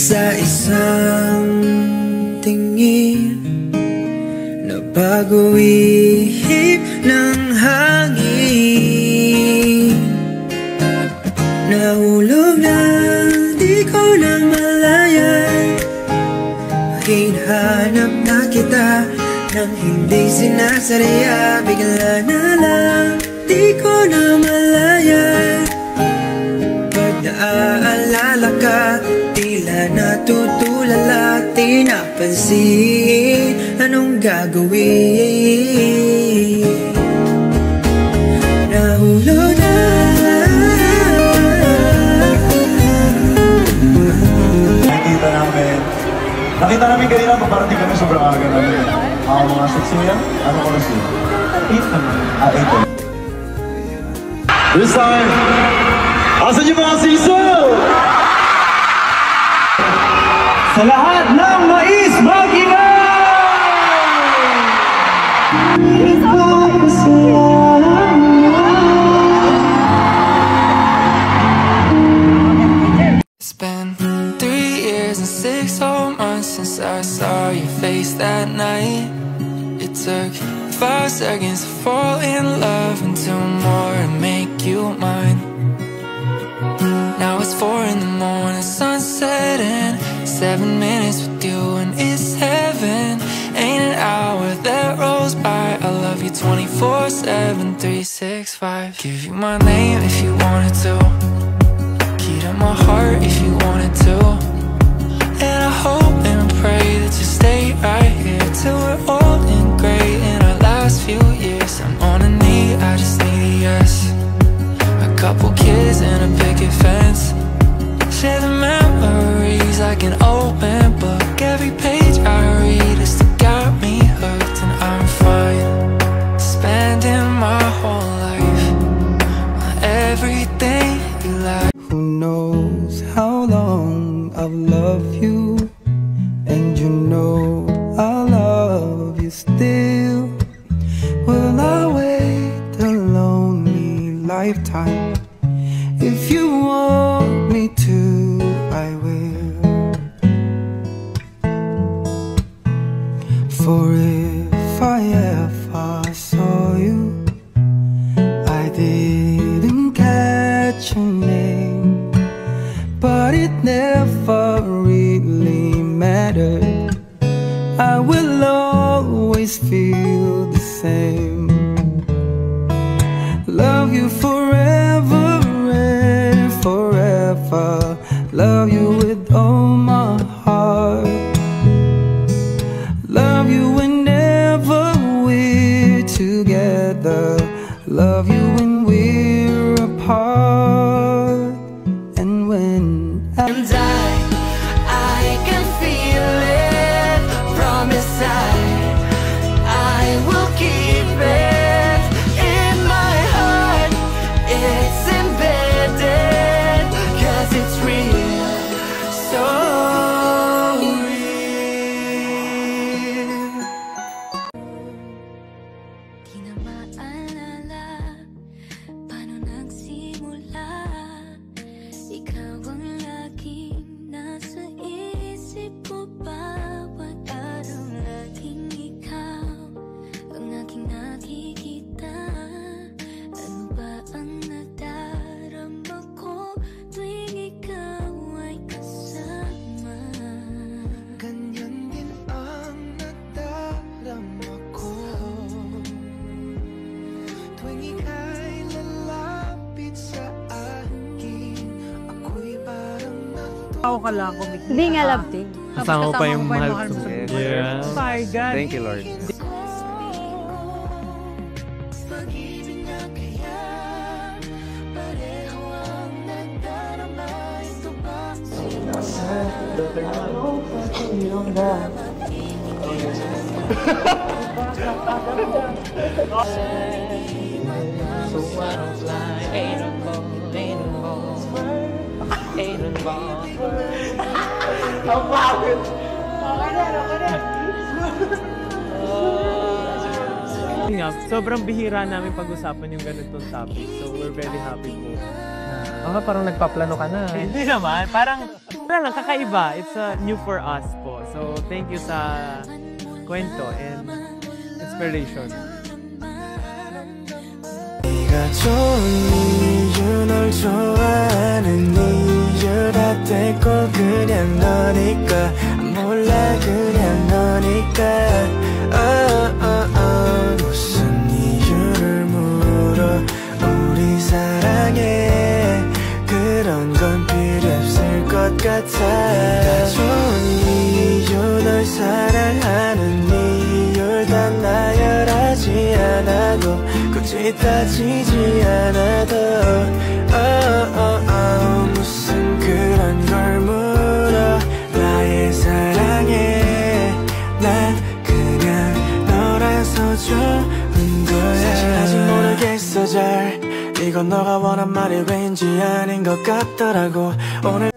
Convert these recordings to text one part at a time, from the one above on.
Sa isang tingin na bago ihip ng hangin, nahulog na di ko na malayan. Hinahanap na kita nang hindi sinasadya. Bigla na lang di ko na malayan. Pag naaalala ka, tila natutulala, di napansin anong gagawin. Nahulog na. Nakita namin kanina, paparating kami sobrang aga namin. Mga 6 yan? Ano oras yun? 8 naman. 8. This time, asan yung mga siso? Sa lahat ng mais, mag-ingay! It's been 3 years and 6 whole months since I saw your face that night. It took 5 seconds to fall in love and 2 more to make you mine. Now it's 4 in the morning, sun setting, 7 minutes with you and it's heaven. Ain't an hour that rolls by. I love you 24/7, 365. Give you my name if you wanted to, key to my heart if you wanted to. And I hope and pray that you stay right here till we're old and gray in our last few years. I'm on a knee, I just need a yes. A couple kids and a picket fence, share the memories like an open book. Every page I read has still got me hooked, and I'm fine spending my whole life on everything you like. Who knows how long I've loved you, and you know I love you still. Will I wait a lonely lifetime? If you want me to, I will. For if I ever saw you, I didn't catch your name, but it never really mattered. I will always feel the same. Love you forever and forever. Love you with all my heart. Love you whenever we're together. Love you when we're apart. And when I can feel it. Promise I will keep it in my heart. It's embedded, 'cause it's real, so real. Di na maalala paano nagsimula. Ikaw ang laging nasa isip ko, bawat araw laging ikaw ang aking nakikita. Ano ba ang nadarama ko tuwing ikaw ay kasama? Ganyan din ang nadarama ko tuwing ika'y lalapit sa akin. Ako'y parang Ako ka lang kung Hindi nga love team. kasama Kasama pa yung mahal ko. ko. Yeah. Oh my God. Thank you, Lord. pag-ibig na kaya pareho ang nadarama. Ito ba Sobrang bihira namin pag-usapan yung ganitong topic. So we're very happy po. Parang nagpaplano ka na. Hindi naman. Parang Wala lang, kakaiba. It's new for us po. So, thank you sa kwento and inspiration. 네가 좋은 이유 널 좋아하는 이유 다 됐고 그냥 너니까 몰라 그냥 너니까 무슨 이유를 물어 우리 사랑해 그런 건 필요 없을 것 같아 네가 좋은 이유 널 사랑하는 이유 다 나열하지 않아도 굳이 따지지 않아도 무슨 그런 걸 물어 나의 사랑해 난 그냥 너라서 좋은 거야 사실 아직 모르겠어 잘 이건 너가 원한 말이 왠지 아닌 것 같더라고 오늘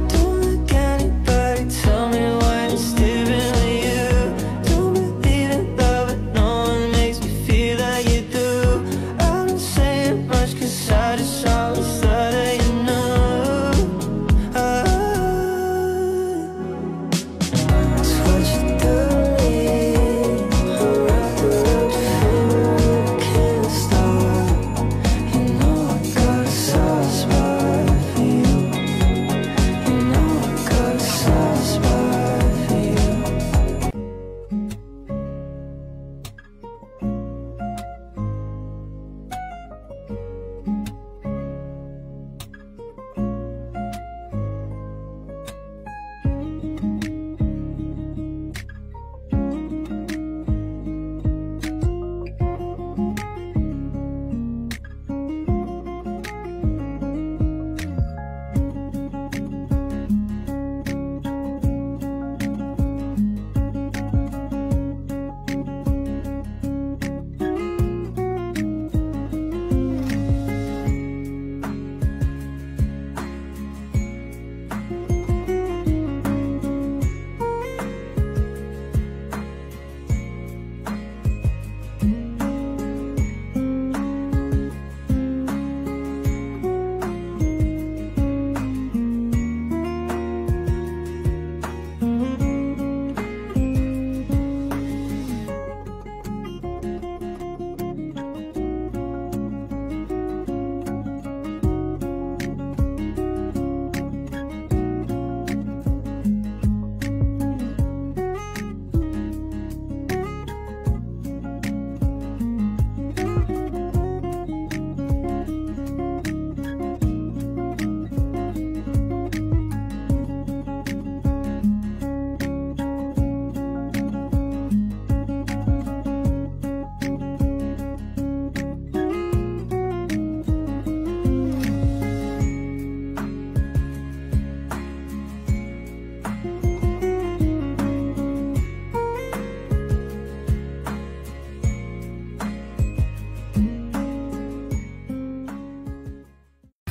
Don't look anybody tell me why I'm stupid with you Don't believe in love but no one makes me feel like you do I don't say it much cause I just always thought that you knew It's what you do to me Can't stop You know I got a soft spot for you You know I got a soft spot for you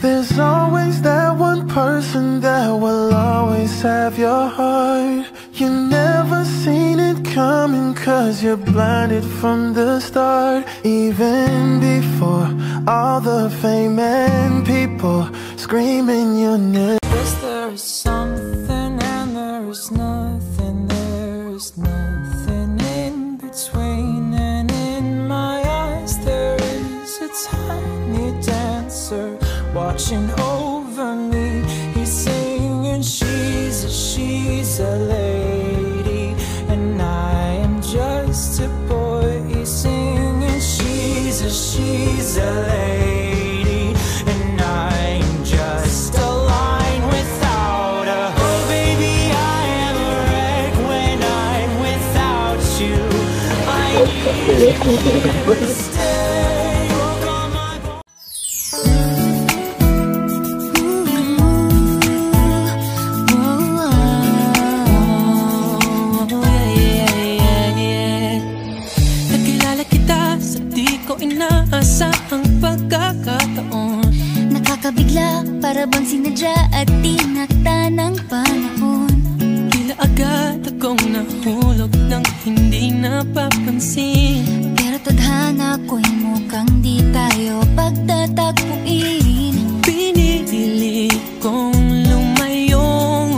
There's always that one person that will always have your heart. You never seen it coming cause you're blinded from the start. Even before all the fame and people screaming your name. Yes, there is something and there is nothing. There is nothing in between. And in my eyes there is a tiny dancer watching over me. He's singing she's a lady and I am just a boy. He's singing she's a lady and I am just a line without a oh baby I am a wreck when I'm without you. I need you to stay. Walk on my inaasahang pagkakataon. Nakakabigla, para bang sinadya at tinakta ng panahon. Tila agad akong nahulog ng hindi napapansin. Pero tadhana ko'y mukhang di tayo pagtatagpuin. Pinili kong lumayong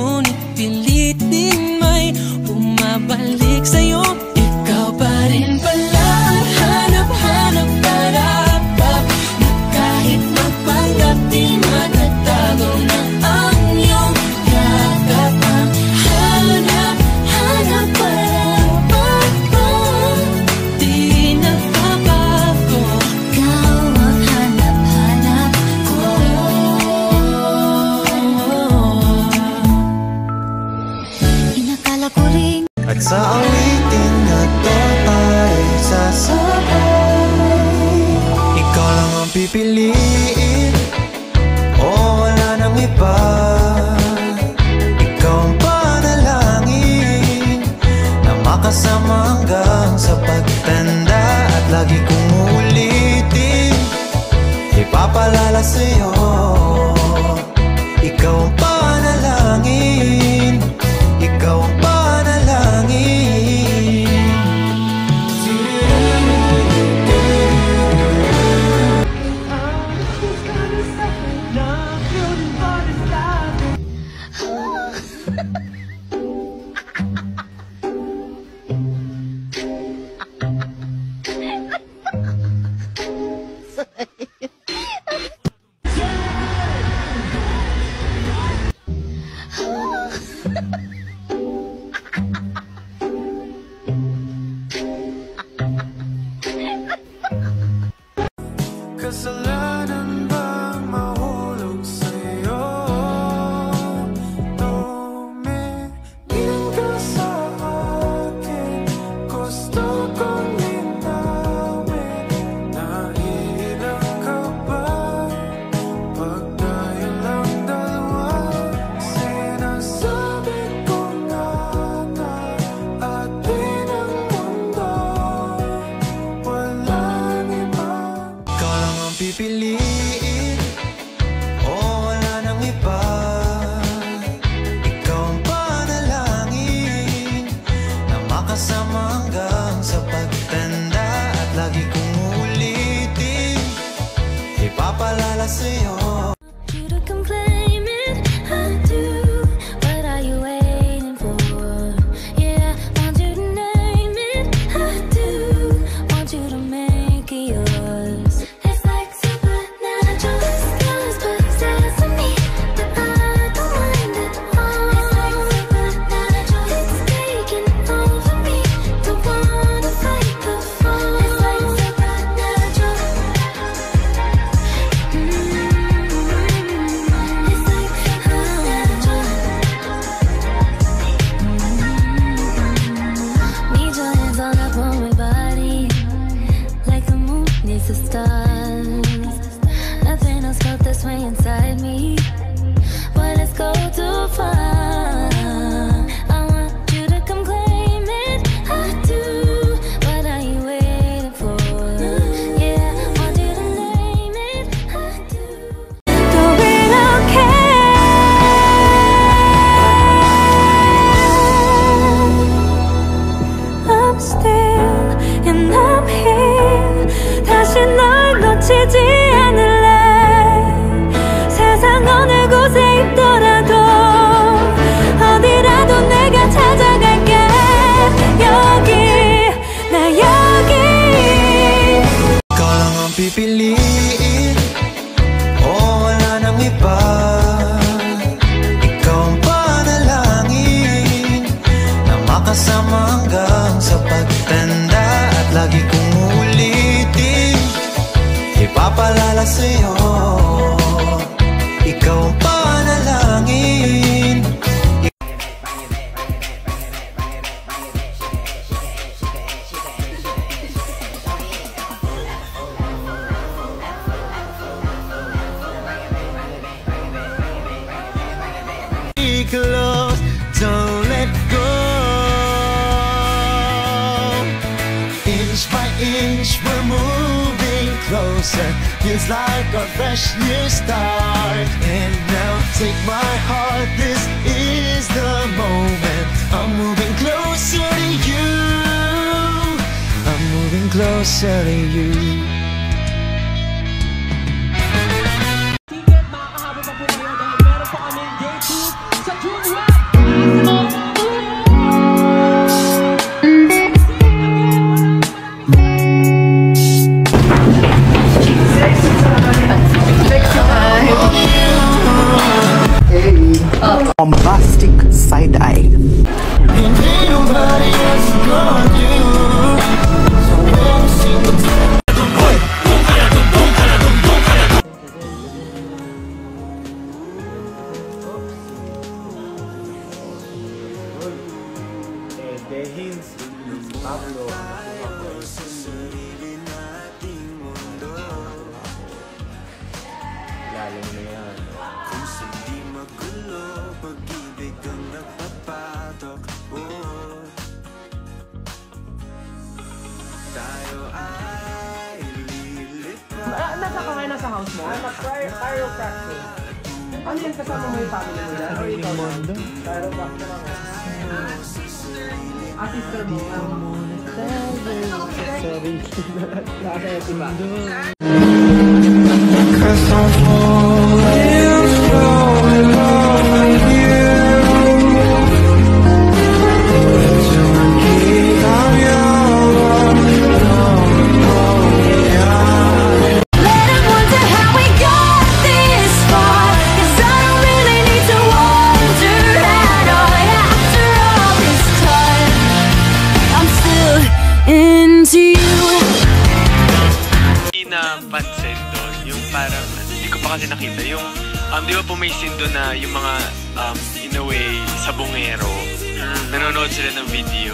pipiliin o wala nang iba. Ikaw ang panalangin na makasama hanggang sa pagtanda. At lagi kong uulitin, ipapalala sa'yo. Ikaw ang panalangin, ikaw ang panalangin. Kasalanan bang mahulog sa'yo? Tumingin ka sa akin, gusto kong linawin. Naiilang ka ba pag tayo lang dalawa? Sinasabi ko nga na atin ang mundo, walang iba. Ikaw lang ang pipiliin o wala nang iba. Ikaw ang panalangin na makasama hanggang sa pagtanda. At lagi kong uulitin, ipapalala sa'yo. You to come claim it, I do. What are you waiting for? Yeah, want you to name it, I do. Want you to make it yours. It's like supernatural skies, but it says to me that I don't mind at all. It's like supernatural, it's taking over me. Don't wanna fight the fall. It's like supernatural. It's like supernatural. Need your hands all up on my body, like the moon needs the stars. Nothing else felt this way inside me, but let's go too far. I want you to come claim it, I do. What are you waiting for? Yeah, want you to name it, I do. Do it okay. I'm still and I'm here. 다시 널 놓치지 않을래. 세상 어느 곳에 있더라도 어디라도 내가 찾아갈게. 여기 나 여기. Ikaw lang ang pipiliin o wala nang iba. Ikaw ang panalangin na makasama hanggang sa pagtanda. At lagi kong uulitin, ipapalala sa'yo. Ikaw ang panalangin. Be close, don't let go. Inch by inch, we're moving closer. Feels like a fresh new start. And now take my heart, this is the moment. I'm moving closer to you. I'm moving closer to you. Bombastic side eye. Nasa ka ngayon nasa house mo? Chiropractor. Ano yan, kasama mo yung family mo dyan? Or ikaw na? Chiropractor lang. Sister mo? Cause I'm falling slow in love with you. Let 'em wonder how we got this far, 'cause I don't really need to wonder at all. After all this time, I'm still into you. Hindi napansin doon, yung parang, hindi ko pa kasi nakita, yung, di ba po may scene doon na yung mga, in a way, sabongero, nanonood sila ng video,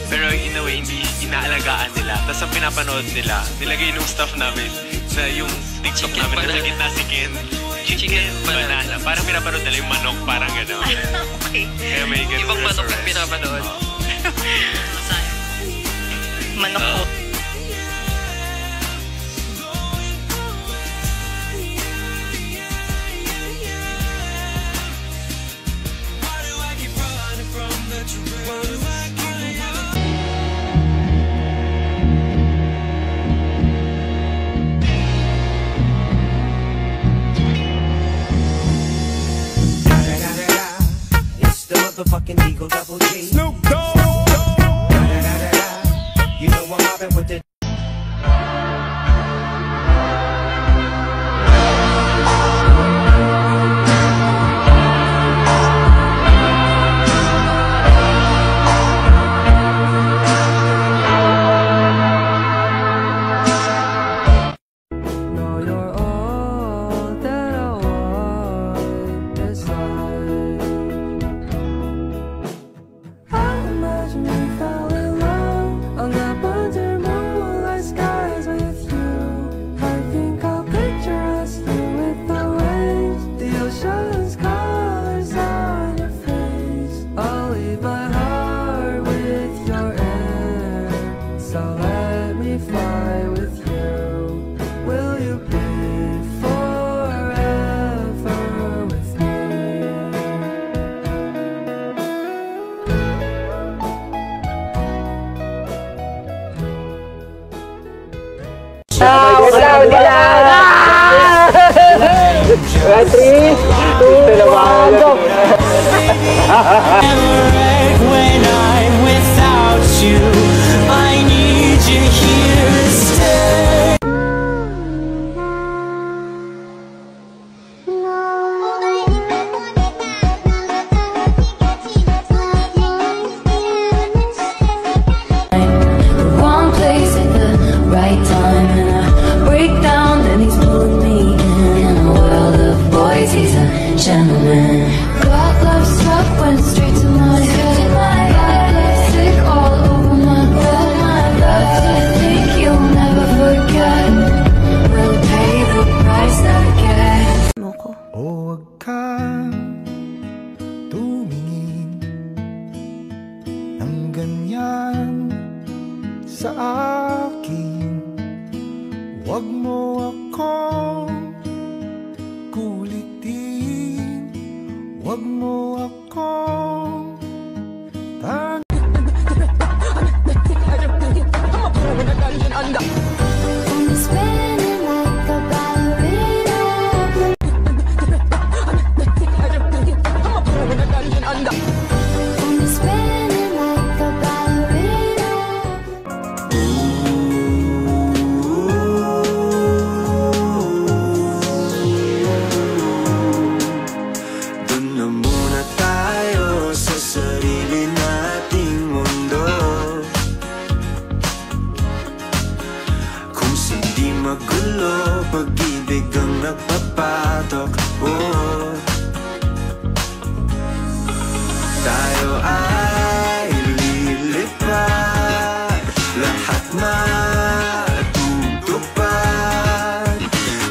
pero in a way, hindi inaalagaan nila. Tapos ang pinapanood nila, nilagay nung staff namin, na yung TikTok namin, nasa gitna si Ken, chicken banana. Parang pinapanood nila yung manok, parang gano'n. Okay. Kaya may ganun Ibang manok reference. yung pinapanood. Manok po. It's the motherfucking Eagle Double G. Snoop Dogg. You know I'm mobbing with the. No, you're all that I want beside. I imagine we fell in love on the under moonlight skies with you. I think I'll picture us here with the waves, the ocean's colors on your face. I'll leave my heart with your air, so let me fly with you. Will you be forever with me? When I'm without you, I need you here to stay. The wrong place at the right time, and I break down, then he's pulling me in. In a world of boys, he's a gentleman. Got love struck, went straight to my head. Got lipstick all over my bed. Love to think you'll never forget. We'll pay the price that gets. O wag kang tumingin ng ganyan sa akin. Wag mo akong kulitin. Wag mo akong I'm spinning like a ballerina. I'm spinning like a ballerina. Dun na muna tayo sa sarili nating mundo. Kung hindi magulo, pag-ibig ang nagpapatok. Oh. Tayo ay lilipad, lahat matutupad.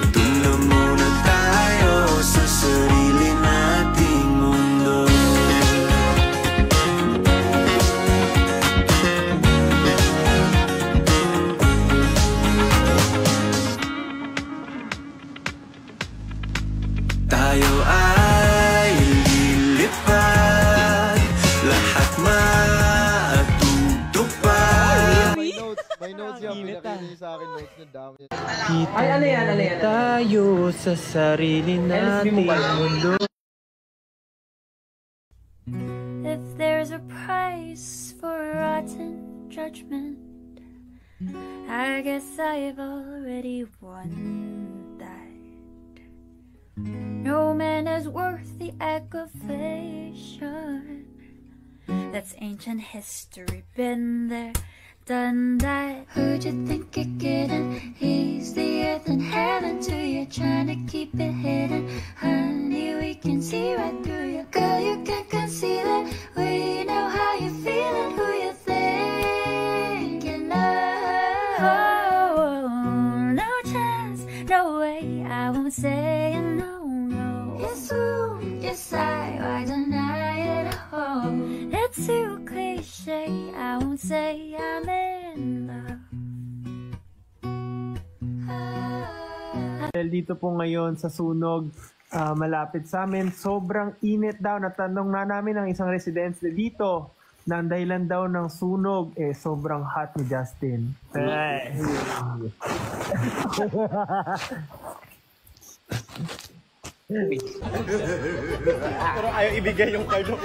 Dun na muna tayo sa sarili nating mundo. niyo sa akin notes na dami. Ay, ano yan? Tayo sa sarili nating mundo. If there's a price for rotten judgment, I guess I've already won that. No man is worth the aggravation. That's ancient history, been there, done that. Who'd you think you're getting? He's the earth and heaven to you, trying to keep it hidden. Honey, we can see right through you. Girl, you can't conceal it. We know how you're feeling, who you're thinking of. No chance, no way, I won't say no, no. Yes, ooh, yes, why deny it all? It's too cliche, I won't say I'm in love. Dito po ngayon sa sunog, malapit sa amin, sobrang init daw. Natanong na namin ang isang residente dito na ang dahilan daw ng sunog, sobrang hot ni Justin. Pero ayaw ibigay yung card ko.